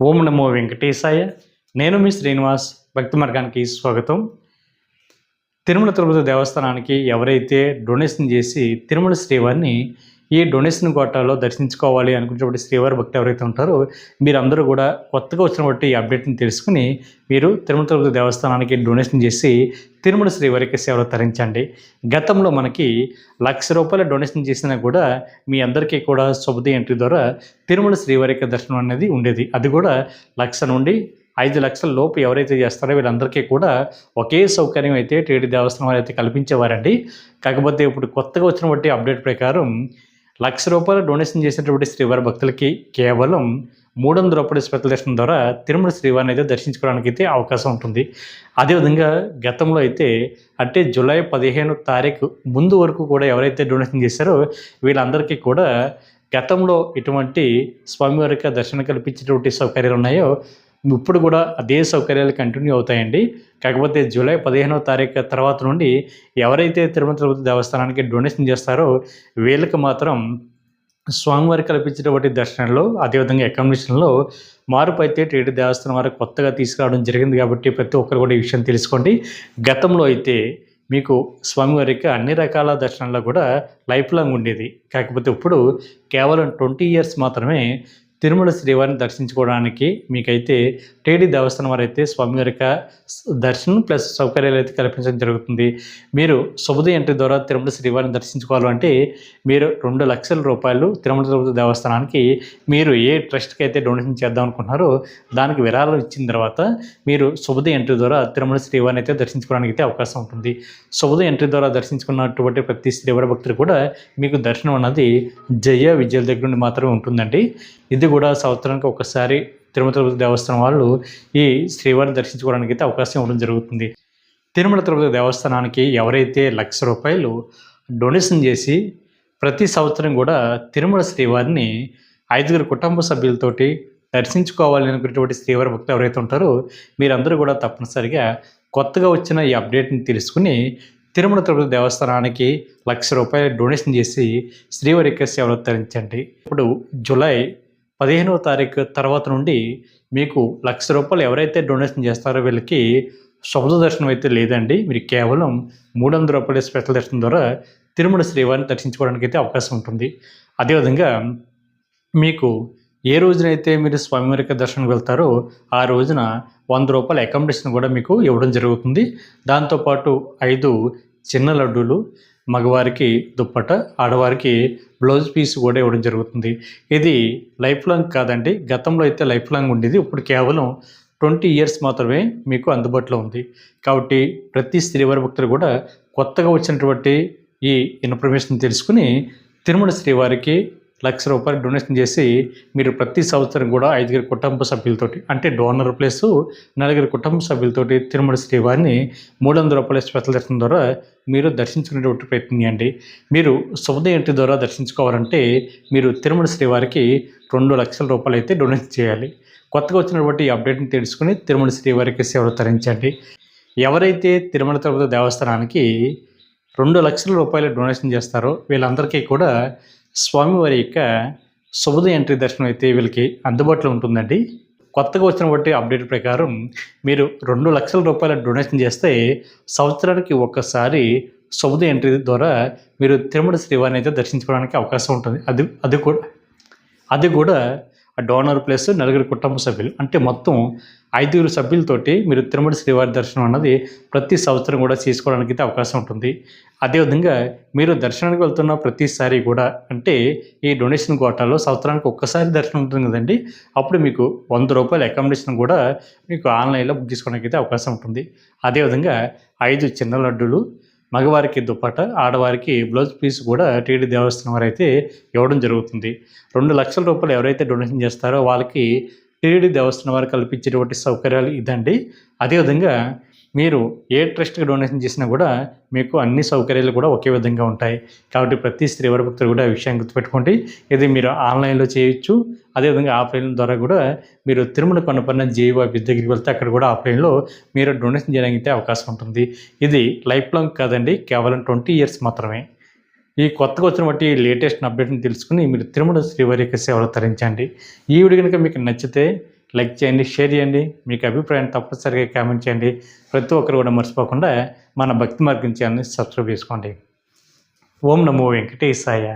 ఓం నమో వెంకటేశాయ. నేను మీ శ్రీనివాస్. భక్తి మార్గానికి స్వాగతం. తిరుమల తిరుపతి దేవస్థానానికి ఎవరైతే డొనేషన్ చేసి తిరుమల శ్రీవారిని ఈ డొనేషన్ కోటాలో దర్శించుకోవాలి అనుకునేటువంటి శ్రీవారి భక్తి ఎవరైతే ఉంటారో మీరందరూ కూడా కొత్తగా వచ్చినటువంటి ఈ అప్డేట్ని తెలుసుకుని మీరు తిరుమల తిరుపతి దేవస్థానానికి డొనేషన్ చేసి తిరుమల శ్రీవారికి సేవలు తరించండి. గతంలో మనకి ₹1,00,000 డొనేషన్ చేసినా కూడా మీ అందరికీ కూడా శుభది ఎంట్రీ ద్వారా తిరుమల శ్రీవారికి దర్శనం అనేది ఉండేది. అది కూడా 1,00,000 నుండి 5,00,000 లోపు ఎవరైతే చేస్తారో వీళ్ళందరికీ కూడా ఒకే సౌకర్యం అయితే టీటీడీ దేవస్థానం వారు అయితే కల్పించేవారండి. కాకపోతే ఇప్పుడు కొత్తగా వచ్చినటువంటి అప్డేట్ ప్రకారం ₹1,00,000 డొనేషన్ చేసినటువంటి శ్రీవారి భక్తులకి కేవలం ₹300 స్పెషల్ దర్శనం ద్వారా తిరుమల శ్రీవారిని అయితే దర్శించుకోవడానికి అయితే అవకాశం ఉంటుంది. అదేవిధంగా గతంలో అయితే అంటే జూలై 15 తారీఖు ముందు వరకు కూడా ఎవరైతే డొనేషన్ చేశారో వీళ్ళందరికీ కూడా గతంలో ఇటువంటి స్వామివారికి దర్శనం కల్పించేటువంటి సౌకర్యాలు ఉన్నాయో ఇప్పుడు కూడా అదే సౌకర్యాలు కంటిన్యూ అవుతాయండి. కాకపోతే జూలై 15వ తారీఖు తర్వాత నుండి ఎవరైతే తిరుమల తిరుపతి దేవస్థానానికి డొనేషన్ చేస్తారో వీళ్ళకి మాత్రం స్వామివారి కల్పించేటువంటి దర్శనంలో అదేవిధంగా అకామిడేషన్లో మార్పు అయితే టీటీడీ దేవస్థానం వారు కొత్తగా తీసుకురావడం జరిగింది. కాబట్టి ప్రతి ఒక్కరు కూడా ఈ విషయం తెలుసుకోండి. గతంలో అయితే మీకు స్వామివారికి అన్ని రకాల దర్శనాల్లో కూడా లైఫ్ లాంగ్ ఉండేది. కాకపోతే ఇప్పుడు కేవలం 20 ఇయర్స్ మాత్రమే తిరుమల శ్రీవారిని దర్శించుకోవడానికి మీకైతే టీటీడీ దేవస్థానం వారు అయితే స్వామివారి దర్శనం ప్లస్ సౌకర్యాలు అయితే కల్పించడం జరుగుతుంది. మీరు శుభోదయ ఎంట్రీ ద్వారా తిరుమల శ్రీవారిని దర్శించుకోవాలంటే మీరు ₹2,00,000 తిరుమల తిరుపతి దేవస్థానానికి మీరు ఏ ట్రస్ట్కి అయితే డొనేషన్ చేద్దాం అనుకుంటున్నారో దానికి విరాళం ఇచ్చిన తర్వాత మీరు శుభోదయ ఎంట్రీ ద్వారా తిరుమల శ్రీవారిని అయితే దర్శించుకోవడానికి అయితే అవకాశం ఉంటుంది. శుభోదయ ఎంట్రీ ద్వారా దర్శించుకున్నటువంటి ప్రతి శ్రీవారి భక్తులు కూడా మీకు దర్శనం అన్నది జయ విజయాల దగ్గర నుండి మాత్రమే ఉంటుందండి. ఇది కూడా సంవత్సరానికి ఒకసారి తిరుమల తిరుపతి దేవస్థానం వాళ్ళు ఈ శ్రీవారిని దర్శించుకోవడానికి అయితే అవకాశం ఇవ్వడం జరుగుతుంది. తిరుమల తిరుపతి దేవస్థానానికి ఎవరైతే ₹1,00,000 డొనేషన్ చేసి ప్రతి సంవత్సరం కూడా తిరుమల శ్రీవారిని 5 కుటుంబ సభ్యులతోటి దర్శించుకోవాలి అనుకునేటువంటి శ్రీవారి భక్తులు ఎవరైతే ఉంటారో మీరందరూ కూడా తప్పనిసరిగా కొత్తగా వచ్చిన ఈ అప్డేట్ని తెలుసుకుని తిరుమల తిరుపతి దేవస్థానానికి ₹1,00,000 డొనేషన్ చేసి శ్రీవారి యొక్క సేవలు తరించండి. ఇప్పుడు జూలై 15వ తారీఖు తర్వాత నుండి మీకు ₹1,00,000 ఎవరైతే డొనేషన్ చేస్తారో వీళ్ళకి శుభ దర్శనం అయితే లేదండి. మీరు కేవలం ₹300 స్పెషల్ దర్శనం ద్వారా తిరుమల శ్రీవారిని దర్శించుకోవడానికి అయితే అవకాశం ఉంటుంది. అదేవిధంగా మీకు ఏ రోజునైతే మీరు స్వామివారికి దర్శనం వెళ్తారో ఆ రోజున ₹100 అకామిడేషన్ కూడా మీకు ఇవ్వడం జరుగుతుంది. దాంతోపాటు 5 చిన్న లడ్డూలు, మగవారికి దుప్పట, ఆడవారికి బ్లౌజ్ పీస్ కూడా ఇవ్వడం జరుగుతుంది. ఇది లైఫ్ లాంగ్ కాదండి. గతంలో అయితే లైఫ్ లాంగ్ ఉండేది. ఇప్పుడు కేవలం 20 ఇయర్స్ మాత్రమే మీకు అందుబాటులో ఉంది. కాబట్టి ప్రతి శ్రీవారి భక్తులు కూడా కొత్తగా వచ్చినటువంటి ఈ ఇన్ఫర్మేషన్ తెలుసుకుని తిరుమల శ్రీవారికి ₹1,00,000 డొనేషన్ చేసి మీరు ప్రతి సంవత్సరం కూడా 5 కుటుంబ సభ్యులతోటి అంటే డోనర్ ప్లస్ 4 కుటుంబ సభ్యులతోటి తిరుమల శ్రీవారిని ₹300 స్పెషల్ దర్శనం ద్వారా మీరు దర్శించుకునేటువంటి ప్రయత్నం చేయండి. మీరు శుభోదయ ఎంట్రీ ద్వారా దర్శించుకోవాలంటే మీరు తిరుమల శ్రీవారికి ₹2,00,000 అయితే డొనేషన్ చేయాలి. కొత్తగా వచ్చినటువంటి ఈ అప్డేట్ని తెలుసుకుని తిరుమల శ్రీవారికి సేవలు తరించండి. ఎవరైతే తిరుమల తిరుపతి దేవస్థానానికి ₹2,00,000 డొనేషన్ చేస్తారో వీళ్ళందరికీ కూడా స్వామివారి యొక్క శుభోదయ ఎంట్రీ దర్శనం అయితే వీళ్ళకి అందుబాటులో ఉంటుందండి. కొత్తగా వచ్చినటువంటి అప్డేట్ ప్రకారం మీరు ₹2,00,000 డొనేషన్ చేస్తే సంవత్సరానికి ఒక్కసారి శుభోదయ ఎంట్రీ ద్వారా మీరు తిరుమల శ్రీవారిని అయితే దర్శించుకోవడానికి అవకాశం ఉంటుంది. అది కూడా డోనర్ ప్లస్ 4 కుటుంబ సభ్యులు అంటే మొత్తం 5 సభ్యులతోటి మీరు తిరుమల శ్రీవారి దర్శనం అన్నది ప్రతి సంవత్సరం కూడా చేసుకోవడానికి అయితే అవకాశం ఉంటుంది. అదేవిధంగా మీరు దర్శనానికి వెళ్తున్న ప్రతిసారి కూడా అంటే ఈ డొనేషన్ కోటాలో సంవత్సరానికి ఒక్కసారి దర్శనం ఉంటుంది కదండి. అప్పుడు మీకు ₹100 అకామిడేషన్ కూడా మీకు ఆన్లైన్లో బుక్ చేసుకోవడానికి అయితే అవకాశం ఉంటుంది. అదేవిధంగా 5 చిన్న లడ్డూలు, మగవారికి దుప్పట, ఆడవారికి బ్లౌజ్ పీస్ కూడా టీటీడీ దేవస్థానం వారు అయితే ఇవ్వడం జరుగుతుంది. ₹2,00,000 ఎవరైతే డొనేషన్ చేస్తారో వాళ్ళకి టీటీడీ దేవస్థానం వారు కల్పించేటువంటి సౌకర్యాలు ఇదండి. అదేవిధంగా మీరు ఏ ట్రస్ట్కి డొనేషన్ చేసినా కూడా మీకు అన్ని సౌకర్యాలు కూడా ఒకే విధంగా ఉంటాయి. కాబట్టి ప్రతి శ్రీవారి భక్తులు కూడా ఈ విషయాన్ని గుర్తుపెట్టుకోండి. ఇది మీరు ఆన్లైన్లో చేయొచ్చు. అదేవిధంగా ఆఫ్లైన్ ద్వారా కూడా మీరు తిరుమల కొండపైన జేఈఓ ఆఫీస్ దగ్గరికి వెళ్తే అక్కడ కూడా ఆఫ్లైన్లో మీరు డొనేషన్ చేయడానికి అవకాశం ఉంటుంది. ఇది లైఫ్ లాంగ్ కాదండి, కేవలం 20 ఇయర్స్ మాత్రమే. ఈ కొత్తగా వచ్చిన బట్టి లేటెస్ట్ అప్డేట్ని తెలుసుకుని మీరు తిరుమల శ్రీవారి యొక్క సేవలు తరించండి. ఈ వీడియో కనుక మీకు నచ్చితే లైక్ చేయండి, షేర్ చేయండి. మీకు అభిప్రాయాన్ని తప్పనిసరిగా కామెంట్ చేయండి. ప్రతి ఒక్కరు కూడా మర్చిపోకుండా మన భక్తి మార్గం ఛానల్ని సబ్స్క్రైబ్ చేసుకోండి. ఓం నమో వెంకటేశాయ.